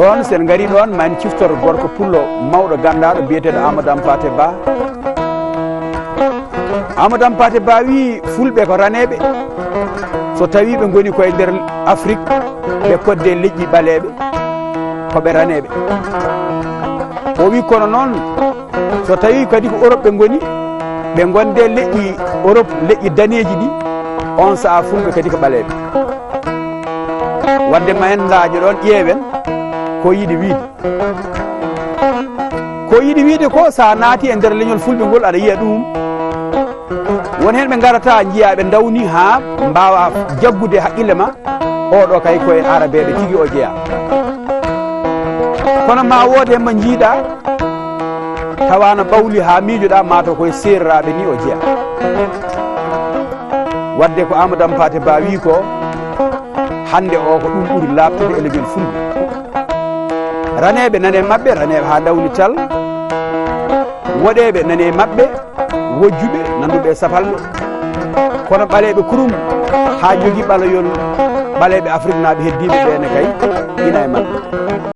ɗon sen gari ɗon mani ciftor gorko pullo mawɗo gandaɗo biyeteɗo Amadou Hampâté Bâ. Amadou Hampâté Bâ wi fulɓe ko raneɓe so tawi ɓe goni koye nder Afrique ɓe kodde leƴƴi ɓaleɓe koɓe raneɓe. O wi kono noon so tawi kadi ko Europe ɓe goni ɓe gonde leƴƴi Europe leƴƴi daneji ɗi on saaha fulɓe kadi ko ɓaleɓe. wadde ma en laaƴo ɗon ƴeewen ko yiɗi wiide. Ko yiɗi wiide ko sa naati e nder leñol fulɓe ngol aɗa yiya ɗum won hen ɓe garata jiya ɓe dawni ha mbawa jaggude haqqille ma oɗo kay koye arabeɓe tigui o jeeya. Kono ma woode mo jiiɗa tawana ɓawli ha miijoɗa mataw koye serraɓe ni o jeeya. Wadde ko Amadou Hampâté Bâ wi ko hande o ko ɗum ɓuuri labtude e leñol fulɓe. Raneɓe nane mabɓe raneɓe ha dawnital, woɗeɓe nane mabɓe wojjuɓe nanduɓe sapalɓe, kono ɓaleɓe kurum ha jogui ɓaloyol ɓaleɓe Afrique naɓe heddiɓe ɓene kay ina e mabɓe.